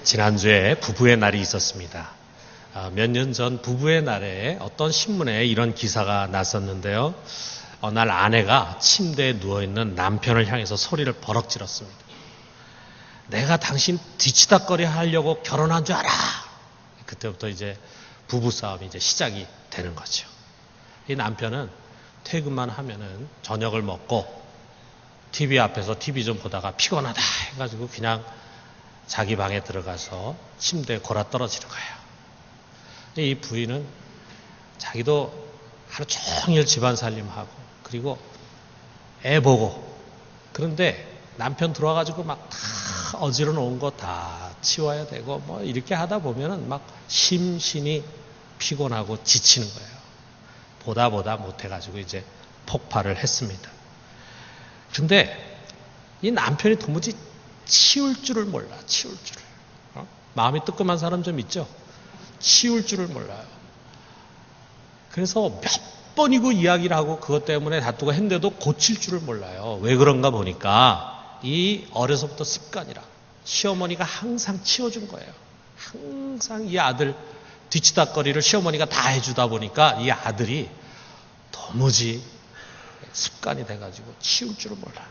지난주에 부부의 날이 있었습니다. 몇 년 전 부부의 날에 어떤 신문에 이런 기사가 났었는데요. 어느 날 아내가 침대에 누워있는 남편을 향해서 소리를 버럭 질렀습니다. 내가 당신 뒤치다꺼리 하려고 결혼한 줄 알아. 그때부터 이제 부부싸움이 이제 시작이 되는 거죠. 이 남편은 퇴근만 하면은 저녁을 먹고 TV 앞에서 TV 좀 보다가 피곤하다 해가지고 그냥 자기 방에 들어가서 침대에 골아 떨어지는 거예요. 이 부인은 자기도 하루 종일 집안 살림하고 그리고 애 보고 그런데 남편 들어와가지고 막 다 어지러 놓은 거 다 치워야 되고 뭐 이렇게 하다 보면은 막 심신이 피곤하고 지치는 거예요. 보다 못해가지고 이제 폭발을 했습니다. 근데 이 남편이 도무지 치울 줄을 몰라, 치울 줄을. 마음이 뜨끔한 사람 좀 있죠? 치울 줄을 몰라요. 그래서 몇 번이고 이야기를 하고 그것 때문에 다투고 했는데도 고칠 줄을 몰라요. 왜 그런가 보니까 이 어려서부터 습관이라 시어머니가 항상 치워준 거예요. 항상 이 아들 뒤치다꺼리를 시어머니가 다 해주다 보니까 이 아들이 도무지 습관이 돼가지고 치울 줄을 몰라요.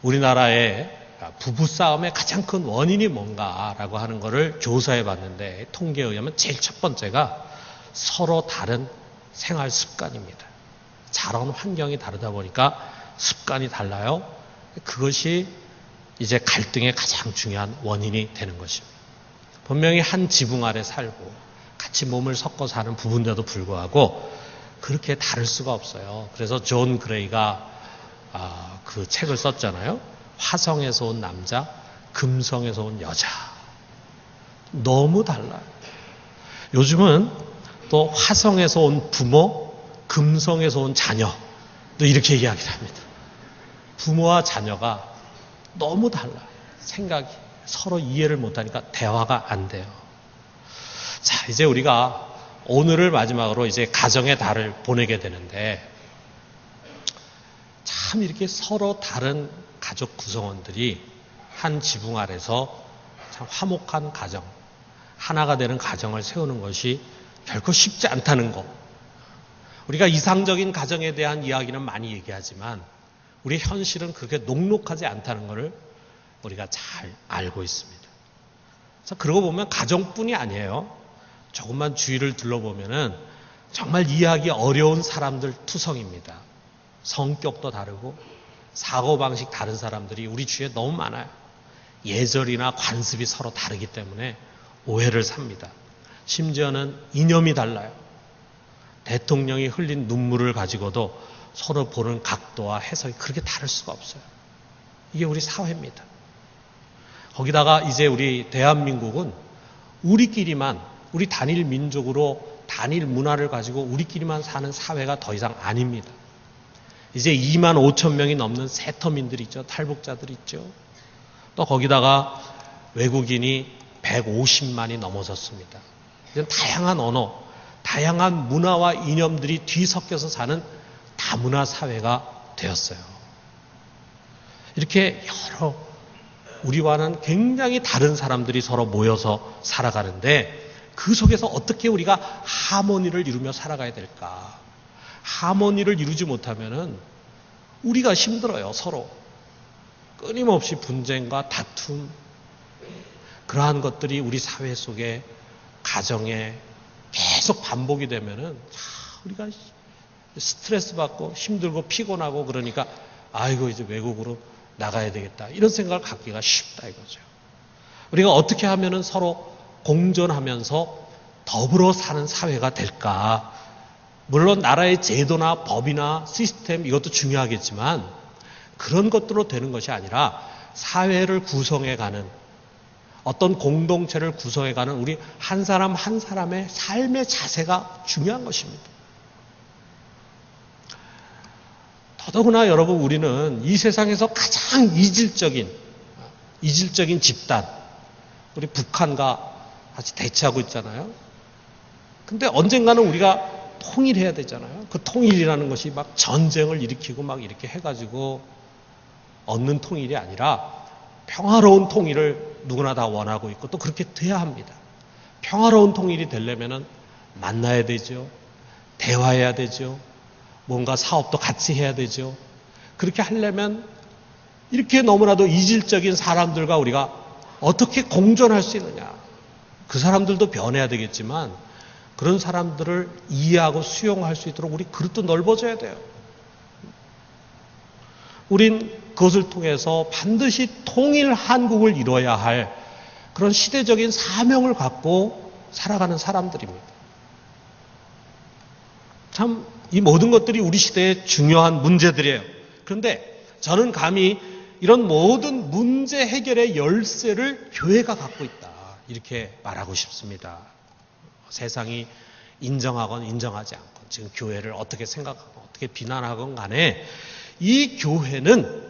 우리나라의 부부싸움의 가장 큰 원인이 뭔가라고 하는 것을 조사해 봤는데 통계에 의하면 제일 첫 번째가 서로 다른 생활 습관입니다. 자라온 환경이 다르다 보니까 습관이 달라요. 그것이 이제 갈등의 가장 중요한 원인이 되는 것입니다. 분명히 한 지붕 아래 살고 같이 몸을 섞어 사는 부부인데도 불구하고 그렇게 다를 수가 없어요. 그래서 존 그레이가 그 책을 썼잖아요. 화성에서 온 남자, 금성에서 온 여자. 너무 달라요. 요즘은 또 화성에서 온 부모, 금성에서 온 자녀. 또 이렇게 이야기를 합니다. 부모와 자녀가 너무 달라요. 생각이. 서로 이해를 못하니까 대화가 안 돼요. 자, 이제 우리가 오늘을 마지막으로 이제 가정의 달을 보내게 되는데 참 이렇게 서로 다른 가족 구성원들이 한 지붕 아래서 참 화목한 가정, 하나가 되는 가정을 세우는 것이 결코 쉽지 않다는 것. 우리가 이상적인 가정에 대한 이야기는 많이 얘기하지만 우리 현실은 그렇게 녹록하지 않다는 것을 우리가 잘 알고 있습니다. 그래서 그러고 보면 가정뿐이 아니에요. 조금만 주위를 둘러보면은 정말 이해하기 어려운 사람들 투성입니다. 성격도 다르고 사고방식 다른 사람들이 우리 주위에 너무 많아요. 예절이나 관습이 서로 다르기 때문에 오해를 삽니다. 심지어는 이념이 달라요. 대통령이 흘린 눈물을 가지고도 서로 보는 각도와 해석이 그렇게 다를 수가 없어요. 이게 우리 사회입니다. 거기다가 이제 우리 대한민국은 우리끼리만 우리 단일 민족으로 단일 문화를 가지고 우리끼리만 사는 사회가 더 이상 아닙니다. 이제 2만 5천 명이 넘는 세터민들이 있죠. 탈북자들이 있죠. 또 거기다가 외국인이 150만이 넘어섰습니다. 이제 다양한 언어, 다양한 문화와 이념들이 뒤섞여서 사는 다문화 사회가 되었어요. 이렇게 여러 우리와는 굉장히 다른 사람들이 서로 모여서 살아가는데 그 속에서 어떻게 우리가 하모니를 이루며 살아가야 될까? 하모니를 이루지 못하면은 우리가 힘들어요, 서로. 끊임없이 분쟁과 다툼, 그러한 것들이 우리 사회 속에, 가정에 계속 반복이 되면은 우리가 스트레스 받고 힘들고 피곤하고 그러니까 아이고 이제 외국으로 나가야 되겠다. 이런 생각을 갖기가 쉽다 이거죠. 우리가 어떻게 하면은 서로 공존하면서 더불어 사는 사회가 될까? 물론 나라의 제도나 법이나 시스템 이것도 중요하겠지만 그런 것들로 되는 것이 아니라 사회를 구성해가는 어떤 공동체를 구성해가는 우리 한 사람 한 사람의 삶의 자세가 중요한 것입니다. 더더구나 여러분 우리는 이 세상에서 가장 이질적인 집단 우리 북한과 같이 대치하고 있잖아요. 근데 언젠가는 우리가 통일해야 되잖아요. 그 통일이라는 것이 막 전쟁을 일으키고 막 이렇게 해가지고 얻는 통일이 아니라 평화로운 통일을 누구나 다 원하고 있고 또 그렇게 돼야 합니다. 평화로운 통일이 되려면 만나야 되죠. 대화해야 되죠. 뭔가 사업도 같이 해야 되죠. 그렇게 하려면 이렇게 너무나도 이질적인 사람들과 우리가 어떻게 공존할 수 있느냐. 그 사람들도 변해야 되겠지만 그런 사람들을 이해하고 수용할 수 있도록 우리 그릇도 넓어져야 돼요. 우린 그것을 통해서 반드시 통일 한국을 이뤄야 할 그런 시대적인 사명을 갖고 살아가는 사람들입니다. 참 이 모든 것들이 우리 시대의 중요한 문제들이에요. 그런데 저는 감히 이런 모든 문제 해결의 열쇠를 교회가 갖고 있다. 이렇게 말하고 싶습니다. 세상이 인정하건 인정하지 않건 지금 교회를 어떻게 생각하건 어떻게 비난하건 간에 이 교회는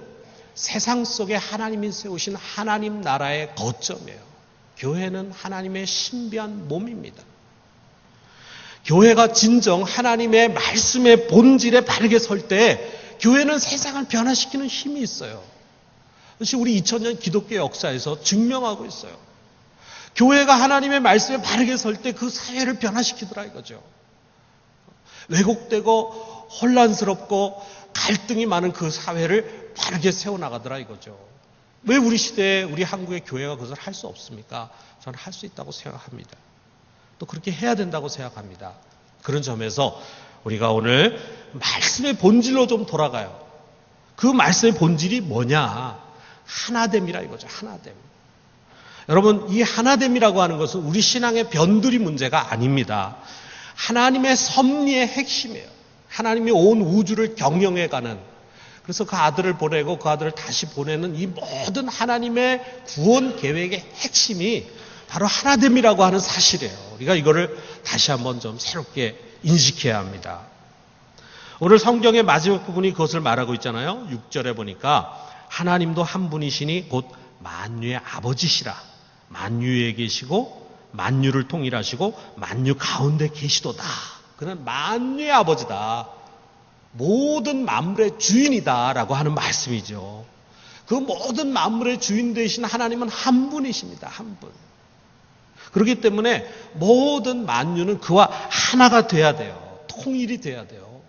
세상 속에 하나님이 세우신 하나님 나라의 거점이에요. 교회는 하나님의 신비한 몸입니다. 교회가 진정 하나님의 말씀의 본질에 바르게 설 때 교회는 세상을 변화시키는 힘이 있어요. 그것이 우리 2000년 기독교 역사에서 증명하고 있어요. 교회가 하나님의 말씀에 바르게 설 때 그 사회를 변화시키더라 이거죠. 왜곡되고 혼란스럽고 갈등이 많은 그 사회를 바르게 세워나가더라 이거죠. 왜 우리 시대에 우리 한국의 교회가 그것을 할 수 없습니까? 저는 할 수 있다고 생각합니다. 또 그렇게 해야 된다고 생각합니다. 그런 점에서 우리가 오늘 말씀의 본질로 좀 돌아가요. 그 말씀의 본질이 뭐냐? 하나됨이라 이거죠. 하나됨. 여러분 이 하나됨이라고 하는 것은 우리 신앙의 변두리 문제가 아닙니다. 하나님의 섭리의 핵심이에요. 하나님이 온 우주를 경영해가는 그래서 그 아들을 보내고 그 아들을 다시 보내는 이 모든 하나님의 구원 계획의 핵심이 바로 하나됨이라고 하는 사실이에요. 우리가 이거를 다시 한번 좀 새롭게 인식해야 합니다. 오늘 성경의 마지막 부분이 그것을 말하고 있잖아요. 6절에 보니까 하나님도 한 분이시니 곧 만유의 아버지시라. 만유에 계시고 만유를 통일하시고 만유 가운데 계시도다. 그는 만유의 아버지다. 모든 만물의 주인이다라고 하는 말씀이죠. 그 모든 만물의 주인 되신 하나님은 한 분이십니다. 한 분. 그렇기 때문에 모든 만유는 그와 하나가 돼야 돼요. 통일이 돼야 돼요.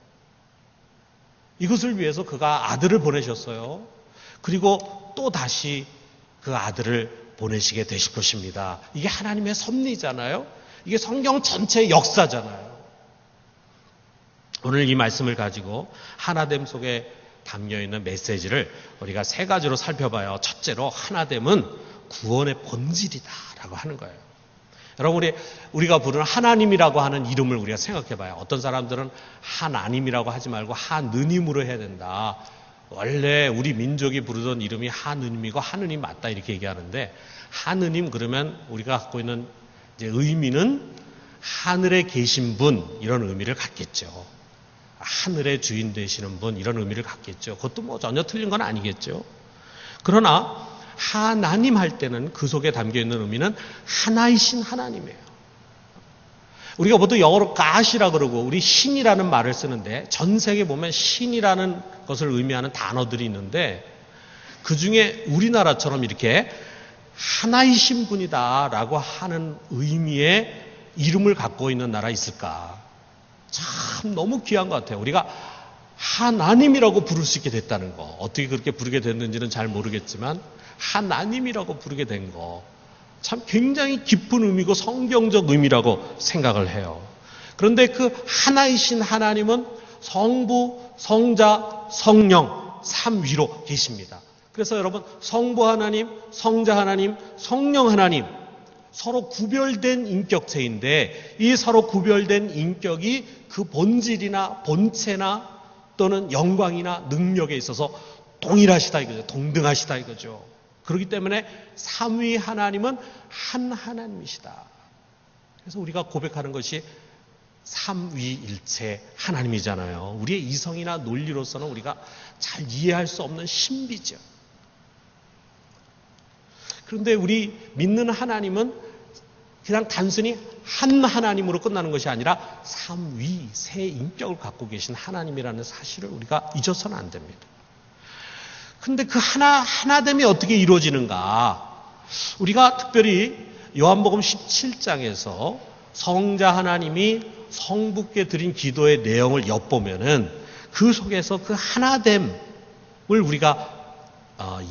이것을 위해서 그가 아들을 보내셨어요. 그리고 또 다시 그 아들을 보내시게 되실 것입니다. 이게 하나님의 섭리잖아요. 이게 성경 전체의 역사잖아요. 오늘 이 말씀을 가지고 하나됨 속에 담겨있는 메시지를 우리가 세 가지로 살펴봐요. 첫째로 하나됨은 구원의 본질이다라고 하는 거예요. 여러분 우리가 부르는 하나님이라고 하는 이름을 우리가 생각해봐요. 어떤 사람들은 하나님이라고 하지 말고 하느님으로 해야 된다. 원래 우리 민족이 부르던 이름이 하느님이고 하느님 맞다 이렇게 얘기하는데 하느님 그러면 우리가 갖고 있는 이제 의미는 하늘에 계신 분 이런 의미를 갖겠죠. 하늘의 주인 되시는 분 이런 의미를 갖겠죠. 그것도 뭐 전혀 틀린 건 아니겠죠. 그러나 하나님 할 때는 그 속에 담겨있는 의미는 하나이신 하나님이에요. 우리가 보통 영어로 God이라 그러고 우리 신이라는 말을 쓰는데 전 세계에 보면 신이라는 것을 의미하는 단어들이 있는데 그중에 우리나라처럼 이렇게 하나이신 분이다라고 하는 의미의 이름을 갖고 있는 나라 있을까? 참 너무 귀한 것 같아요. 우리가 하나님이라고 부를 수 있게 됐다는 거. 어떻게 그렇게 부르게 됐는지는 잘 모르겠지만 하나님이라고 부르게 된 거. 참 굉장히 깊은 의미고 성경적 의미라고 생각을 해요. 그런데 그 하나이신 하나님은 성부, 성자, 성령, 삼위로 계십니다. 그래서 여러분 성부 하나님, 성자 하나님, 성령 하나님 서로 구별된 인격체인데 이 서로 구별된 인격이 그 본질이나 본체나 또는 영광이나 능력에 있어서 동일하시다 이거죠. 동등하시다 이거죠. 그렇기 때문에 삼위 하나님은 한 하나님이시다. 그래서 우리가 고백하는 것이 삼위일체 하나님이잖아요. 우리의 이성이나 논리로서는 우리가 잘 이해할 수 없는 신비죠. 그런데 우리 믿는 하나님은 그냥 단순히 한 하나님으로 끝나는 것이 아니라 삼위, 세 인격을 갖고 계신 하나님이라는 사실을 우리가 잊어서는 안 됩니다. 근데 그 하나됨이 어떻게 이루어지는가? 우리가 특별히 요한복음 17장에서 성자 하나님이 성부께 드린 기도의 내용을 엿보면은 그 속에서 그 하나됨을 우리가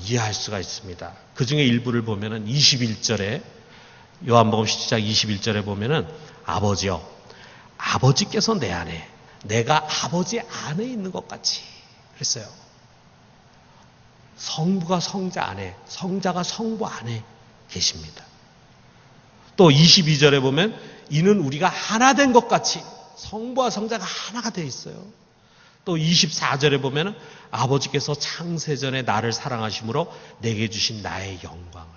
이해할 수가 있습니다. 그 중에 일부를 보면은 21절에 요한복음 17장 21절에 보면은 아버지여, 아버지께서 내 안에, 내가 아버지 안에 있는 것 같이 그랬어요. 성부가 성자 안에, 성자가 성부 안에 계십니다. 또 22절에 보면 이는 우리가 하나 된 것 같이 성부와 성자가 하나가 되어 있어요. 또 24절에 보면 아버지께서 창세전에 나를 사랑하심으로 내게 주신 나의 영광을.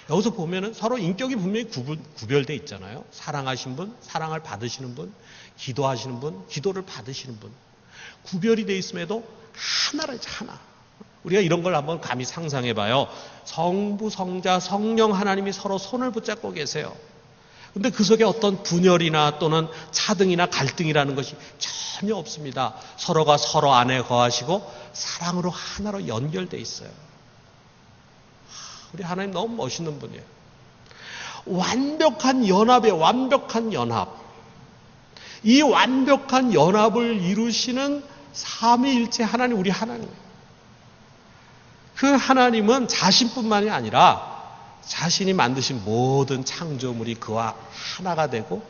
여기서 보면 서로 인격이 분명히 구별되어 있잖아요. 사랑하신 분, 사랑을 받으시는 분, 기도하시는 분, 기도를 받으시는 분. 구별이 되어 있음에도 하나를 하나. 우리가 이런 걸 한번 감히 상상해 봐요. 성부, 성자, 성령 하나님이 서로 손을 붙잡고 계세요. 근데 그 속에 어떤 분열이나 또는 차등이나 갈등이라는 것이 전혀 없습니다. 서로가 서로 안에 거하시고 사랑으로 하나로 연결되어 있어요. 우리 하나님 너무 멋있는 분이에요. 완벽한 연합에 완벽한 연합. 이 완벽한 연합을 이루시는 삼위일체 하나님, 우리 하나님. 그 하나님은 자신뿐만이 아니라 자신이 만드신 모든 창조물이 그와 하나가 되고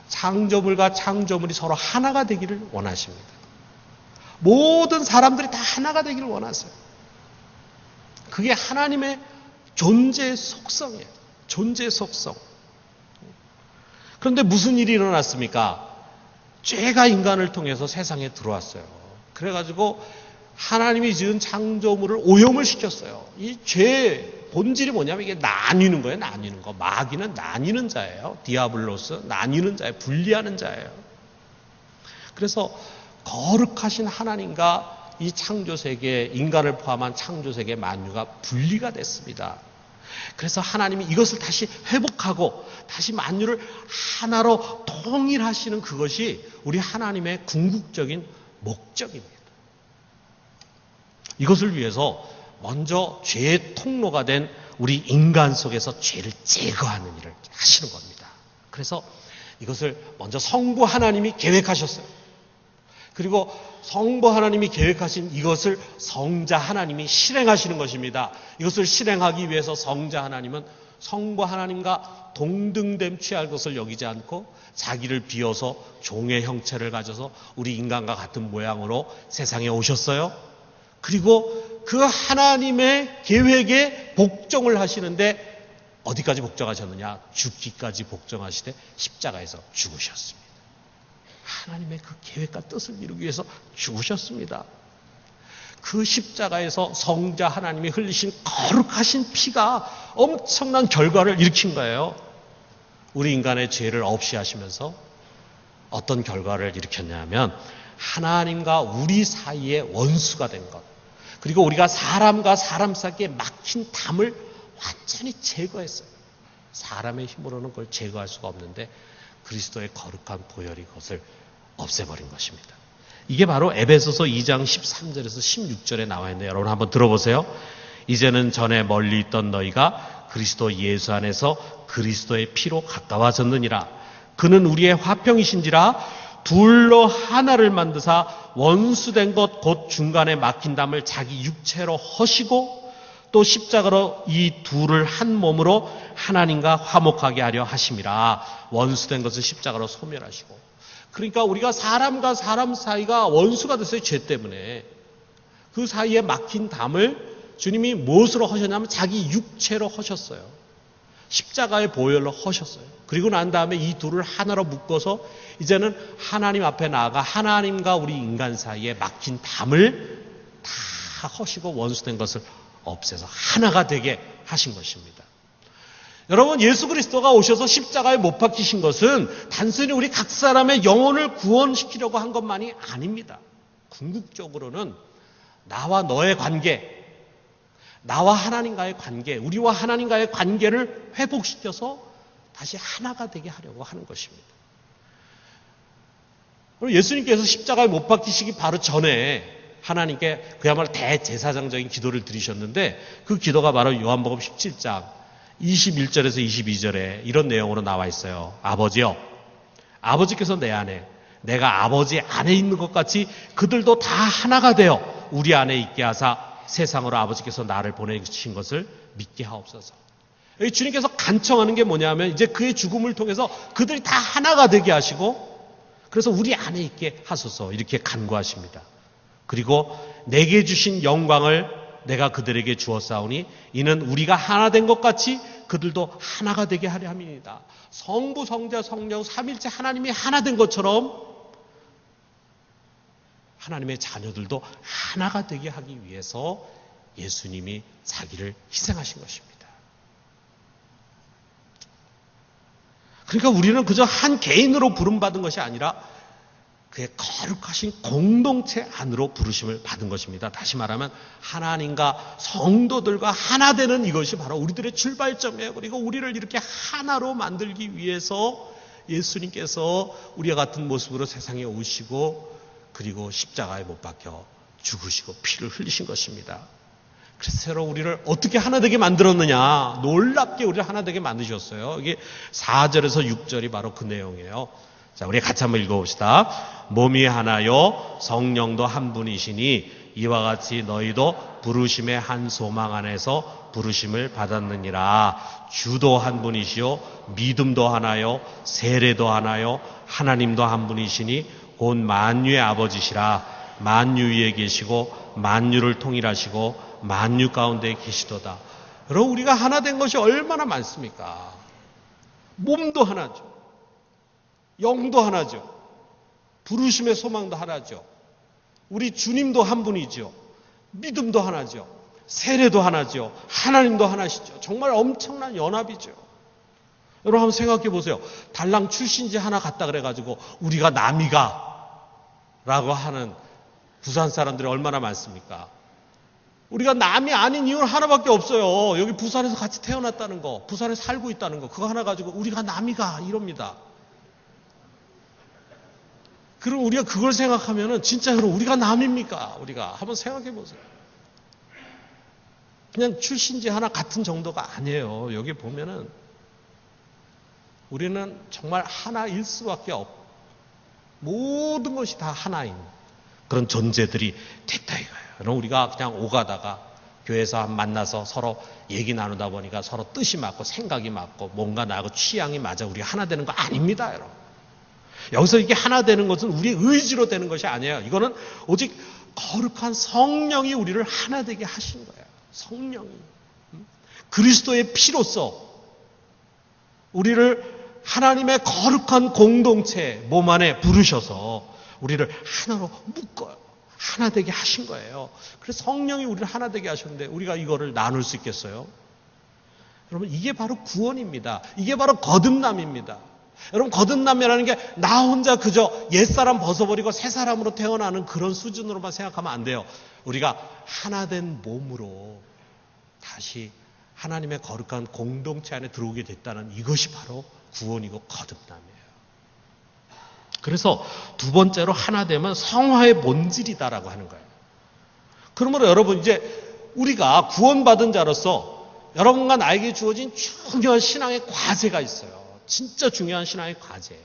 창조물과 창조물이 서로 하나가 되기를 원하십니다. 모든 사람들이 다 하나가 되기를 원하세요. 그게 하나님의 존재의 속성이에요. 존재의 속성. 그런데 무슨 일이 일어났습니까? 죄가 인간을 통해서 세상에 들어왔어요. 그래가지고 하나님이 지은 창조물을 오염을 시켰어요. 이 죄의 본질이 뭐냐면 이게 나뉘는 거예요. 나뉘는 거. 마귀는 나뉘는 자예요. 디아블로스, 나뉘는 자예요. 분리하는 자예요. 그래서 거룩하신 하나님과 이 창조세계, 인간을 포함한 창조세계 만유가 분리가 됐습니다. 그래서 하나님이 이것을 다시 회복하고 다시 만유를 하나로 통일하시는 그것이 우리 하나님의 궁극적인 목적입니다. 이것을 위해서 먼저 죄의 통로가 된 우리 인간 속에서 죄를 제거하는 일을 하시는 겁니다. 그래서 이것을 먼저 성부 하나님이 계획하셨어요. 그리고 성부 하나님이 계획하신 이것을 성자 하나님이 실행하시는 것입니다. 이것을 실행하기 위해서 성자 하나님은 성부 하나님과 동등됨 취할 것을 여기지 않고 자기를 비워서 종의 형체를 가져서 우리 인간과 같은 모양으로 세상에 오셨어요. 그리고 그 하나님의 계획에 복종을 하시는데 어디까지 복종하셨느냐? 죽기까지 복종하시되 십자가에서 죽으셨습니다. 하나님의 그 계획과 뜻을 이루기 위해서 죽으셨습니다. 그 십자가에서 성자 하나님이 흘리신 거룩하신 피가 엄청난 결과를 일으킨 거예요. 우리 인간의 죄를 없이 하시면서 어떤 결과를 일으켰냐면 하나님과 우리 사이의 원수가 된 것, 그리고 우리가 사람과 사람 사이에 막힌 담을 완전히 제거했어요. 사람의 힘으로는 그걸 제거할 수가 없는데 그리스도의 거룩한 보혈이 그것을 없애버린 것입니다. 이게 바로 에베소서 2장 13절에서 16절에 나와 있는데 여러분 한번 들어보세요. 이제는 전에 멀리 있던 너희가 그리스도 예수 안에서 그리스도의 피로 가까워졌느니라. 그는 우리의 화평이신지라 둘로 하나를 만드사 원수된 것 곧 중간에 막힌 담을 자기 육체로 허시고 또 십자가로 이 둘을 한 몸으로 하나님과 화목하게 하려 하심이라. 원수된 것을 십자가로 소멸하시고. 그러니까 우리가 사람과 사람 사이가 원수가 됐어요. 죄 때문에. 그 사이에 막힌 담을 주님이 무엇으로 허셨냐면 자기 육체로 허셨어요. 십자가의 보혈로 허셨어요. 그리고 난 다음에 이 둘을 하나로 묶어서 이제는 하나님 앞에 나아가 하나님과 우리 인간 사이에 막힌 담을 다 허시고 원수된 것을 없애서 하나가 되게 하신 것입니다. 여러분, 예수 그리스도가 오셔서 십자가에 못 박히신 것은 단순히 우리 각 사람의 영혼을 구원시키려고 한 것만이 아닙니다. 궁극적으로는 나와 너의 관계, 나와 하나님과의 관계, 우리와 하나님과의 관계를 회복시켜서 다시 하나가 되게 하려고 하는 것입니다. 예수님께서 십자가에 못 박히시기 바로 전에 하나님께 그야말로 대제사장적인 기도를 드리셨는데 그 기도가 바로 요한복음 17장 21절에서 22절에 이런 내용으로 나와 있어요. 아버지요, 아버지께서 내 안에, 내가 아버지 안에 있는 것 같이 그들도 다 하나가 되어 우리 안에 있게 하사 세상으로 아버지께서 나를 보내신 것을 믿게 하옵소서. 주님께서 간청하는 게 뭐냐면 이제 그의 죽음을 통해서 그들이 다 하나가 되게 하시고 그래서 우리 안에 있게 하소서 이렇게 간구하십니다. 그리고 내게 주신 영광을 내가 그들에게 주었사오니 이는 우리가 하나 된 것 같이 그들도 하나가 되게 하려 함이니이다. 성부, 성자, 성령 삼일체 하나님이 하나 된 것처럼 하나님의 자녀들도 하나가 되게 하기 위해서 예수님이 자기를 희생하신 것입니다. 그러니까 우리는 그저 한 개인으로 부름받은 것이 아니라 그의 거룩하신 공동체 안으로 부르심을 받은 것입니다. 다시 말하면 하나님과 성도들과 하나 되는 이것이 바로 우리들의 출발점이에요. 그리고 우리를 이렇게 하나로 만들기 위해서 예수님께서 우리와 같은 모습으로 세상에 오시고 그리고 십자가에 못 박혀 죽으시고 피를 흘리신 것입니다. 그래서 여러분 우리를 어떻게 하나 되게 만들었느냐, 놀랍게 우리를 하나 되게 만드셨어요. 이게 4절에서 6절이 바로 그 내용이에요. 자, 우리 같이 한번 읽어봅시다. 몸이 하나요 성령도 한 분이시니 이와 같이 너희도 부르심의 한 소망 안에서 부르심을 받았느니라. 주도 한 분이시요 믿음도 하나요 세례도 하나요 하나님도 한 분이시니 곧 만유의 아버지시라. 만유 위에 계시고 만유를 통일하시고 만유 가운데 계시도다. 여러분 우리가 하나 된 것이 얼마나 많습니까? 몸도 하나죠. 영도 하나죠. 부르심의 소망도 하나죠. 우리 주님도 한 분이죠. 믿음도 하나죠. 세례도 하나죠. 하나님도 하나시죠. 정말 엄청난 연합이죠. 여러분 한번 생각해 보세요. 달랑 출신지 하나 갔다 그래가지고 우리가 남이가 라고 하는 부산 사람들이 얼마나 많습니까? 우리가 남이 아닌 이유는 하나밖에 없어요. 여기 부산에서 같이 태어났다는 거, 부산에 살고 있다는 거, 그거 하나 가지고 우리가 남이가 이럽니다. 그럼 우리가 그걸 생각하면은 진짜 여러분 우리가 남입니까? 우리가 한번 생각해 보세요. 그냥 출신지 하나 같은 정도가 아니에요. 여기 보면은 우리는 정말 하나일 수밖에 없고 모든 것이 다 하나인 그런 존재들이 됐다 이거예요. 여러분 우리가 그냥 오가다가 교회에서 만나서 서로 얘기 나누다 보니까 서로 뜻이 맞고 생각이 맞고 뭔가 나하고 취향이 맞아 우리가 하나 되는 거 아닙니다. 여러분 여기서 이게 하나 되는 것은 우리의 의지로 되는 것이 아니에요. 이거는 오직 거룩한 성령이 우리를 하나 되게 하신 거예요. 성령이 그리스도의 피로써 우리를 하나님의 거룩한 공동체 몸 안에 부르셔서 우리를 하나로 묶어요. 하나 되게 하신 거예요. 그래서 성령이 우리를 하나 되게 하셨는데 우리가 이거를 나눌 수 있겠어요? 여러분 이게 바로 구원입니다. 이게 바로 거듭남입니다. 여러분 거듭남이라는 게 나 혼자 그저 옛사람 벗어버리고 새 사람으로 태어나는 그런 수준으로만 생각하면 안 돼요. 우리가 하나 된 몸으로 다시 하나님의 거룩한 공동체 안에 들어오게 됐다는 이것이 바로 구원이고 거듭남이에요. 그래서 두 번째로 하나 되면 성화의 본질이다라고 하는 거예요. 그러므로 여러분 이제 우리가 구원받은 자로서 여러분과 나에게 주어진 중요한 신앙의 과제가 있어요. 진짜 중요한 신앙의 과제.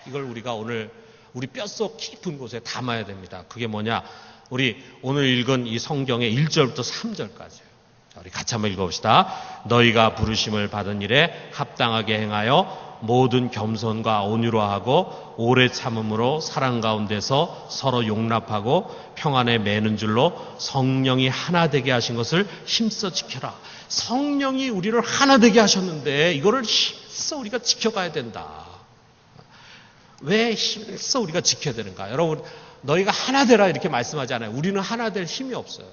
이걸 우리가 오늘 우리 뼛속 깊은 곳에 담아야 됩니다. 그게 뭐냐? 우리 오늘 읽은 이 성경의 1절부터 3절까지예요. 우리 같이 한번 읽어봅시다. 너희가 부르심을 받은 일에 합당하게 행하여 모든 겸손과 온유로 하고 오래 참음으로 사랑 가운데서 서로 용납하고 평안에 매는 줄로 성령이 하나 되게 하신 것을 힘써 지켜라. 성령이 우리를 하나 되게 하셨는데 이거를 힘써 우리가 지켜가야 된다. 왜 힘써 우리가 지켜야 되는가? 여러분 너희가 하나 되라 이렇게 말씀하지 않아요. 우리는 하나 될 힘이 없어요.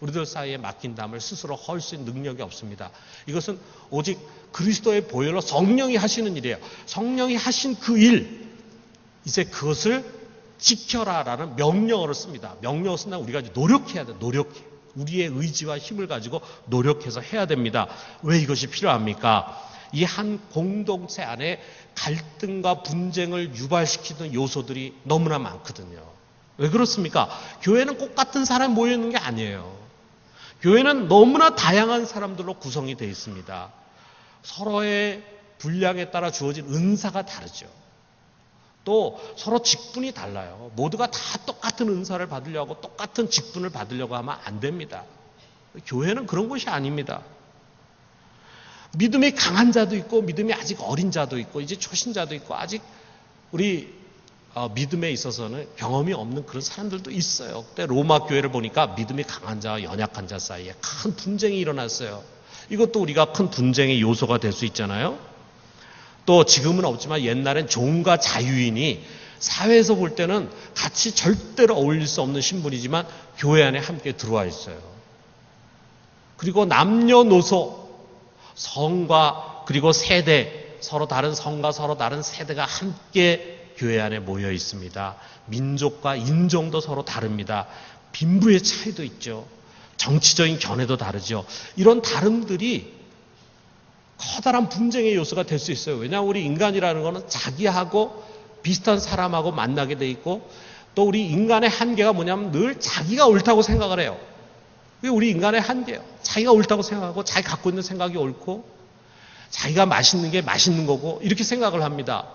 우리들 사이에 맡긴 담을 스스로 헐 수 있는 능력이 없습니다. 이것은 오직 그리스도의 보혈로 성령이 하시는 일이에요. 성령이 하신 그 일, 이제 그것을 지켜라라는 명령어를 씁니다. 명령어 쓴다면 우리가 노력해야 돼. 노력해. 우리의 의지와 힘을 가지고 노력해서 해야 됩니다. 왜 이것이 필요합니까? 이 한 공동체 안에 갈등과 분쟁을 유발시키는 요소들이 너무나 많거든요. 왜 그렇습니까? 교회는 꼭 같은 사람이 모여 있는 게 아니에요. 교회는 너무나 다양한 사람들로 구성이 되어 있습니다. 서로의 분량에 따라 주어진 은사가 다르죠. 또 서로 직분이 달라요. 모두가 다 똑같은 은사를 받으려고 똑같은 직분을 받으려고 하면 안 됩니다. 교회는 그런 곳이 아닙니다. 믿음이 강한 자도 있고 믿음이 아직 어린 자도 있고 이제 초신자도 있고 아직 우리 믿음에 있어서는 경험이 없는 그런 사람들도 있어요. 그때 로마 교회를 보니까 믿음이 강한 자와 연약한 자 사이에 큰 분쟁이 일어났어요. 이것도 우리가 큰 분쟁의 요소가 될 수 있잖아요. 또 지금은 없지만 옛날엔 종과 자유인이 사회에서 볼 때는 같이 절대로 어울릴 수 없는 신분이지만 교회 안에 함께 들어와 있어요. 그리고 남녀노소, 성과 그리고 세대, 서로 다른 성과 서로 다른 세대가 함께 교회 안에 모여 있습니다. 민족과 인종도 서로 다릅니다. 빈부의 차이도 있죠. 정치적인 견해도 다르죠. 이런 다름들이 커다란 분쟁의 요소가 될 수 있어요. 왜냐하면 우리 인간이라는 것은 자기하고 비슷한 사람하고 만나게 돼 있고 또 우리 인간의 한계가 뭐냐면 늘 자기가 옳다고 생각을 해요. 그게 우리 인간의 한계예요. 자기가 옳다고 생각하고 자기 갖고 있는 생각이 옳고 자기가 맛있는 게 맛있는 거고 이렇게 생각을 합니다.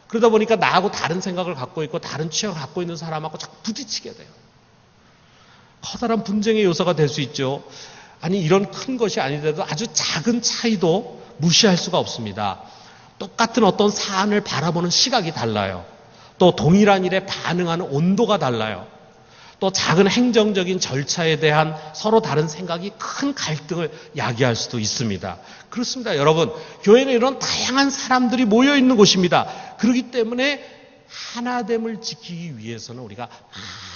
그러다 보니까 나하고 다른 생각을 갖고 있고 다른 취향을 갖고 있는 사람하고 자꾸 부딪히게 돼요. 커다란 분쟁의 요소가 될 수 있죠. 아니 이런 큰 것이 아니더라도 아주 작은 차이도 무시할 수가 없습니다. 똑같은 어떤 사안을 바라보는 시각이 달라요. 또 동일한 일에 반응하는 온도가 달라요. 또 작은 행정적인 절차에 대한 서로 다른 생각이 큰 갈등을 야기할 수도 있습니다. 그렇습니다. 여러분, 교회는 이런 다양한 사람들이 모여 있는 곳입니다. 그렇기 때문에 하나됨을 지키기 위해서는 우리가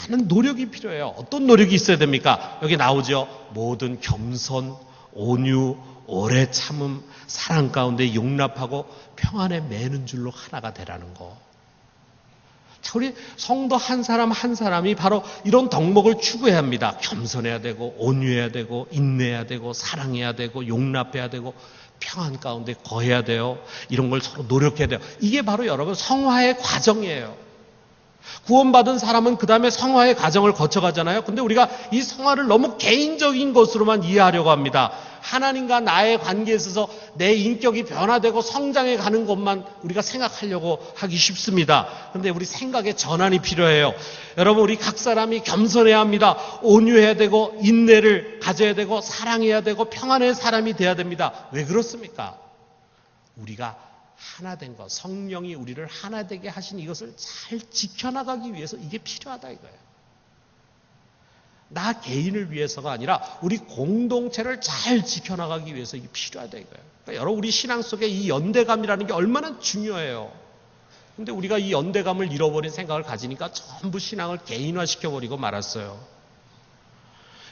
많은 노력이 필요해요. 어떤 노력이 있어야 됩니까? 여기 나오죠. 모든 겸손, 온유, 오래 참음, 사랑 가운데 용납하고 평안에 매는 줄로 하나가 되라는 거. 자, 우리 성도 한 사람 한 사람이 바로 이런 덕목을 추구해야 합니다. 겸손해야 되고 온유해야 되고 인내해야 되고 사랑해야 되고 용납해야 되고 평안 가운데 거해야 돼요. 이런 걸 서로 노력해야 돼요. 이게 바로 여러분 성화의 과정이에요. 구원받은 사람은 그 다음에 성화의 과정을 거쳐가잖아요. 근데 우리가 이 성화를 너무 개인적인 것으로만 이해하려고 합니다. 하나님과 나의 관계에 있어서 내 인격이 변화되고 성장해 가는 것만 우리가 생각하려고 하기 쉽습니다. 그런데 우리 생각의 전환이 필요해요. 여러분, 우리 각 사람이 겸손해야 합니다. 온유해야 되고 인내를 가져야 되고 사랑해야 되고 평안의 사람이 돼야 됩니다. 왜 그렇습니까? 우리가 하나 된 것, 성령이 우리를 하나 되게 하신 이것을 잘 지켜나가기 위해서 이게 필요하다 이거예요. 나 개인을 위해서가 아니라 우리 공동체를 잘 지켜나가기 위해서 이게 필요하다 이거예요. 그러니까 여러분, 우리 신앙 속에 이 연대감이라는 게 얼마나 중요해요. 근데 우리가 이 연대감을 잃어버린 생각을 가지니까 전부 신앙을 개인화시켜버리고 말았어요.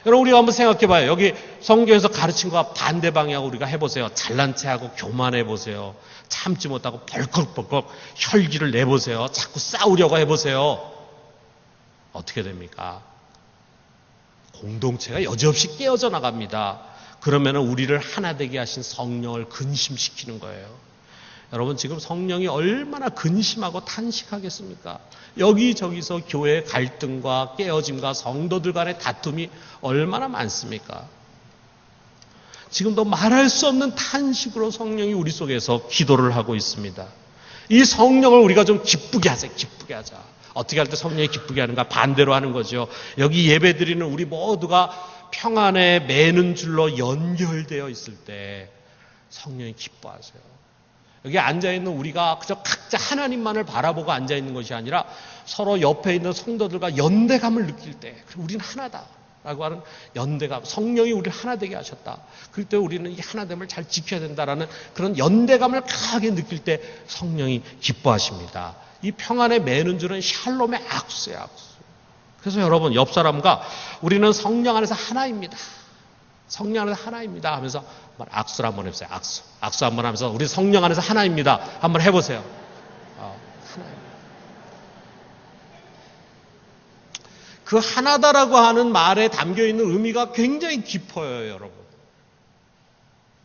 여러분, 우리가 한번 생각해봐요. 여기 성경에서 가르친 것과 반대 방향으로 우리가 해보세요. 잘난 체하고 교만해보세요. 참지 못하고 벌컥벌컥 혈기를 내보세요. 자꾸 싸우려고 해보세요. 어떻게 됩니까? 공동체가 여지없이 깨어져 나갑니다. 그러면 우리를 하나 되게 하신 성령을 근심시키는 거예요. 여러분, 지금 성령이 얼마나 근심하고 탄식하겠습니까? 여기저기서 교회의 갈등과 깨어짐과 성도들 간의 다툼이 얼마나 많습니까? 지금도 말할 수 없는 탄식으로 성령이 우리 속에서 기도를 하고 있습니다. 이 성령을 우리가 좀 기쁘게 하자, 기쁘게 하자. 어떻게 할 때 성령이 기쁘게 하는가? 반대로 하는 거죠. 여기 예배드리는 우리 모두가 평안에 매는 줄로 연결되어 있을 때 성령이 기뻐하세요. 여기 앉아있는 우리가 그저 각자 하나님만을 바라보고 앉아있는 것이 아니라 서로 옆에 있는 성도들과 연대감을 느낄 때 우리는 하나다 라고 하는 연대감, 성령이 우리를 하나 되게 하셨다. 그럴 때 우리는 이 하나됨을 잘 지켜야 된다라는 그런 연대감을 강하게 느낄 때 성령이 기뻐하십니다. 이 평안에 매는 줄은 샬롬의 악수예요, 악수. 그래서 여러분, 옆 사람과 우리는 성령 안에서 하나입니다. 성령 안에서 하나입니다 하면서 악수를 한번 해보세요. 악수 한번 하면서 우리 성령 안에서 하나입니다 한번 해보세요. 하나입니다. 그 하나다라고 하는 말에 담겨있는 의미가 굉장히 깊어요, 여러분.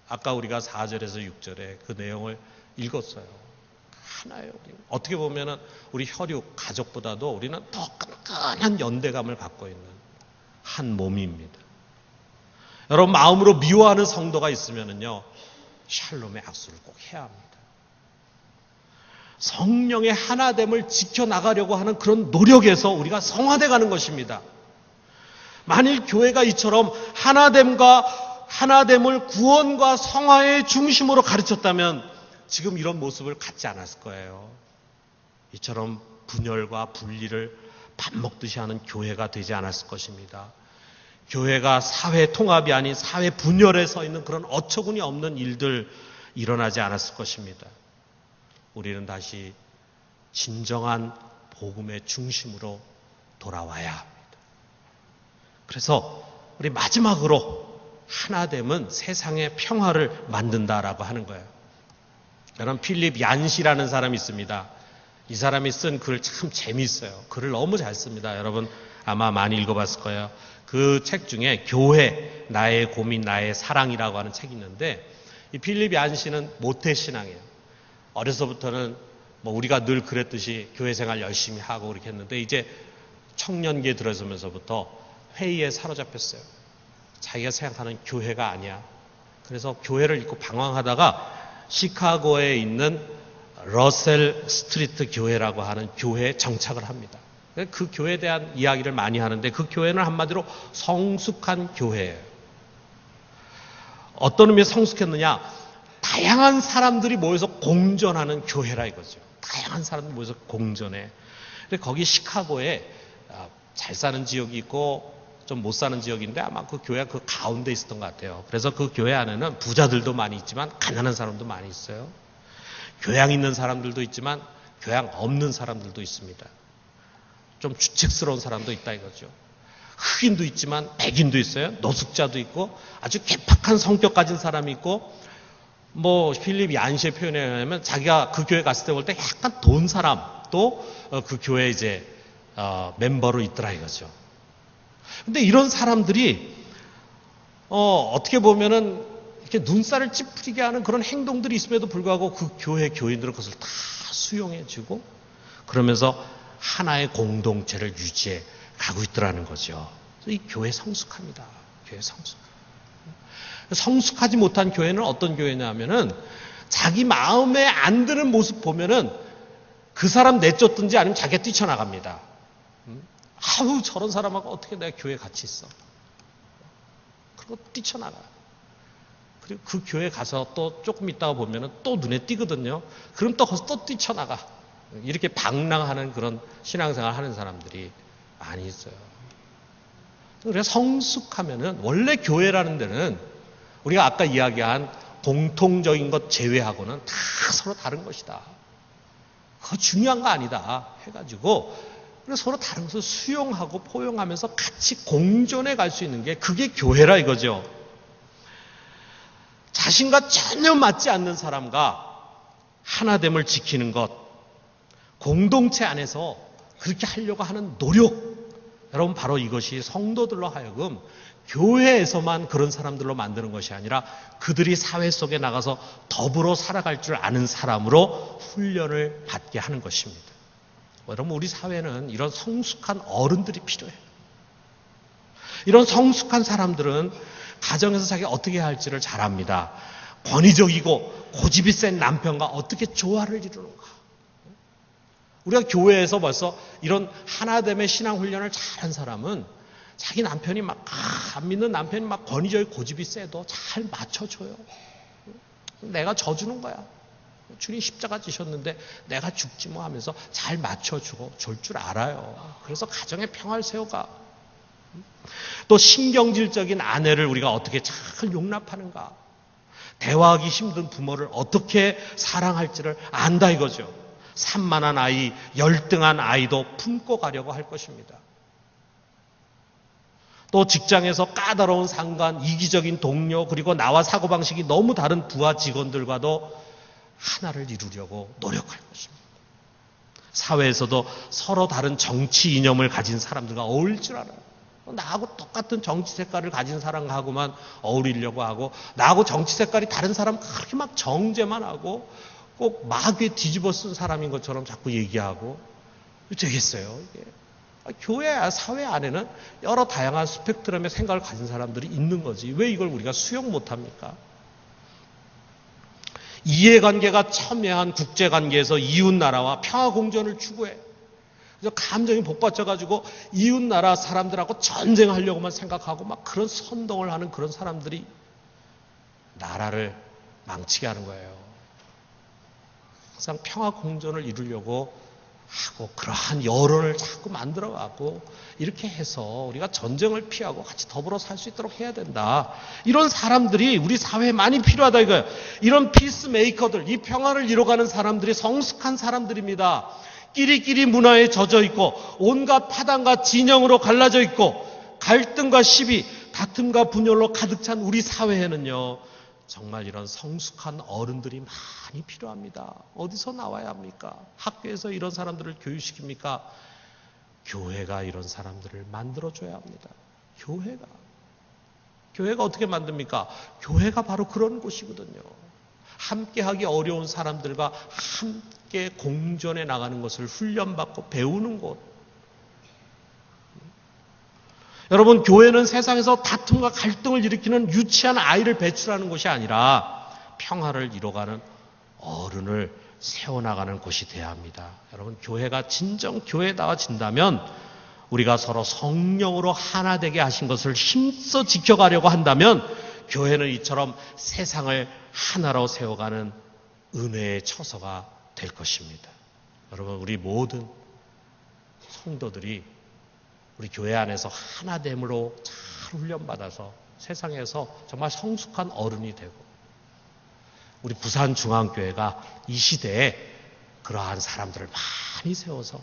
아까 우리가 4절에서 6절에 그 내용을 읽었어요. 하나예요. 어떻게 보면은 우리 혈육, 가족보다도 우리는 더 끈끈한 연대감을 갖고 있는 한 몸입니다. 여러분, 마음으로 미워하는 성도가 있으면은요, 샬롬의 악수를 꼭 해야 합니다. 성령의 하나됨을 지켜나가려고 하는 그런 노력에서 우리가 성화돼 가는 것입니다. 만일 교회가 이처럼 하나됨을 구원과 성화의 중심으로 가르쳤다면 지금 이런 모습을 갖지 않았을 거예요. 이처럼 분열과 분리를 밥 먹듯이 하는 교회가 되지 않았을 것입니다. 교회가 사회 통합이 아닌 사회 분열에 서 있는 그런 어처구니 없는 일들 일어나지 않았을 것입니다. 우리는 다시 진정한 복음의 중심으로 돌아와야 합니다. 그래서 우리 마지막으로 하나됨은 세상의 평화를 만든다라고 하는 거예요. 여러분, 필립 얀시라는 사람이 있습니다. 이 사람이 쓴 글 참 재미있어요. 글을 너무 잘 씁니다. 여러분 아마 많이 읽어봤을 거예요. 그 책 중에 교회, 나의 고민, 나의 사랑이라고 하는 책이 있는데, 이 필립 얀시는 모태신앙이에요. 어려서부터는 우리가 늘 그랬듯이 교회 생활 열심히 하고 그렇게 했는데, 이제 청년기에 들어서면서부터 회의에 사로잡혔어요. 자기가 생각하는 교회가 아니야. 그래서 교회를 잊고 방황하다가 시카고에 있는 러셀 스트리트 교회라고 하는 교회에 정착을 합니다. 그 교회에 대한 이야기를 많이 하는데, 그 교회는 한마디로 성숙한 교회예요. 어떤 의미에서 성숙했느냐? 다양한 사람들이 모여서 공존하는 교회라 이거죠. 다양한 사람들이 모여서 공존해. 근데 거기 시카고에 잘 사는 지역이 있고 좀 못 사는 지역인데, 아마 그 교회가 그 가운데 있었던 것 같아요. 그래서 그 교회 안에는 부자들도 많이 있지만 가난한 사람도 많이 있어요. 교양 있는 사람들도 있지만 교양 없는 사람들도 있습니다. 좀 주책스러운 사람도 있다 이거죠. 흑인도 있지만 백인도 있어요. 노숙자도 있고 아주 개팍한 성격 가진 사람이 있고, 필립 얀시의 표현에 의하면 자기가 그 교회 갔을 때 볼 때 약간 돈 사람도 그 교회에 이제 멤버로 있더라 이거죠. 근데 이런 사람들이 어떻게 보면은 이렇게 눈살을 찌푸리게 하는 그런 행동들이 있음에도 불구하고 그 교회 교인들은 그것을 다 수용해주고 그러면서 하나의 공동체를 유지해 가고 있더라는 거죠. 이 교회 성숙합니다. 교회 성숙. 성숙하지 못한 교회는 어떤 교회냐면은 자기 마음에 안 드는 모습 보면은 그 사람 내쫓든지 아니면 자기가 뛰쳐나갑니다. 아우, 저런 사람하고 어떻게 내가 교회에 같이 있어. 그리고 뛰쳐나가요. 그리고 그 교회 가서 또 조금 있다가 보면은 또 눈에 띄거든요. 그럼 또 거기서 또 뛰쳐나가. 이렇게 방랑하는 그런 신앙생활 하는 사람들이 많이 있어요. 그래서 성숙하면은, 원래 교회라는 데는 우리가 아까 이야기한 공통적인 것 제외하고는 다 서로 다른 것이다. 그거 중요한 거 아니다 해가지고 그래서 서로 다른 것을 수용하고 포용하면서 같이 공존해 갈 수 있는 게, 그게 교회라 이거죠. 자신과 전혀 맞지 않는 사람과 하나됨을 지키는 것, 공동체 안에서 그렇게 하려고 하는 노력, 여러분 바로 이것이 성도들로 하여금 교회에서만 그런 사람들로 만드는 것이 아니라 그들이 사회 속에 나가서 더불어 살아갈 줄 아는 사람으로 훈련을 받게 하는 것입니다. 여러분, 우리 사회는 이런 성숙한 어른들이 필요해요. 이런 성숙한 사람들은 가정에서 자기가 어떻게 해야 할지를 잘 압니다. 권위적이고 고집이 센 남편과 어떻게 조화를 이루는가. 우리가 교회에서 벌써 이런 하나됨의 신앙 훈련을 잘한 사람은 자기 남편이 안 믿는 남편이 권위적이고 고집이 세도 잘 맞춰줘요. 내가 져주는 거야. 주님 십자가 지셨는데 내가 죽지 뭐 하면서 잘 맞춰주고 줄 줄 알아요. 그래서 가정의 평화를 세워가. 또 신경질적인 아내를 우리가 어떻게 잘 용납하는가. 대화하기 힘든 부모를 어떻게 사랑할지를 안다 이거죠. 산만한 아이, 열등한 아이도 품고 가려고 할 것입니다. 또 직장에서 까다로운 상관, 이기적인 동료, 그리고 나와 사고방식이 너무 다른 부하 직원들과도 하나를 이루려고 노력할 것입니다. 사회에서도 서로 다른 정치 이념을 가진 사람들과 어울릴 줄 알아요. 나하고 똑같은 정치 색깔을 가진 사람하고만 어울리려고 하고, 나하고 정치 색깔이 다른 사람 그렇게 정죄만 하고 꼭 마귀에 뒤집어 쓴 사람인 것처럼 자꾸 얘기하고 되겠어요, 이게. 교회, 사회 안에는 여러 다양한 스펙트럼의 생각을 가진 사람들이 있는 거지. 왜 이걸 우리가 수용 못합니까? 이해관계가 첨예한 국제관계에서 이웃나라와 평화공존을 추구해. 그래서 감정이 복받쳐가지고 이웃나라 사람들하고 전쟁하려고만 생각하고 막 그런 선동을 하는 그런 사람들이 나라를 망치게 하는 거예요. 항상 평화공존을 이루려고 하고 그러한 여론을 자꾸 만들어가고 이렇게 해서 우리가 전쟁을 피하고 같이 더불어 살 수 있도록 해야 된다. 이런 사람들이 우리 사회에 많이 필요하다 이거예요. 이런 피스메이커들, 이 평화를 이뤄가는 사람들이 성숙한 사람들입니다. 끼리끼리 문화에 젖어 있고 온갖 파당과 진영으로 갈라져 있고 갈등과 시비, 다툼과 분열로 가득 찬 우리 사회에는요. 정말 이런 성숙한 어른들이 많이 필요합니다. 어디서 나와야 합니까? 학교에서 이런 사람들을 교육시킵니까? 교회가 이런 사람들을 만들어줘야 합니다. 교회가 어떻게 만듭니까? 교회가 바로 그런 곳이거든요. 함께하기 어려운 사람들과 함께 공존해 나가는 것을 훈련받고 배우는 곳. 여러분, 교회는 세상에서 다툼과 갈등을 일으키는 유치한 아이를 배출하는 곳이 아니라 평화를 이뤄가는 어른을 세워나가는 곳이 되어야 합니다. 여러분, 교회가 진정 교회다워진다면 우리가 서로 성령으로 하나 되게 하신 것을 힘써 지켜가려고 한다면 교회는 이처럼 세상을 하나로 세워가는 은혜의 처소가 될 것입니다. 여러분, 우리 모든 성도들이 우리 교회 안에서 하나됨으로 잘 훈련받아서 세상에서 정말 성숙한 어른이 되고 우리 부산중앙교회가 이 시대에 그러한 사람들을 많이 세워서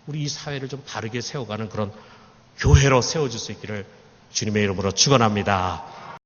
우리 이 사회를 좀 바르게 세워가는 그런 교회로 세워질 수 있기를 주님의 이름으로 축원합니다.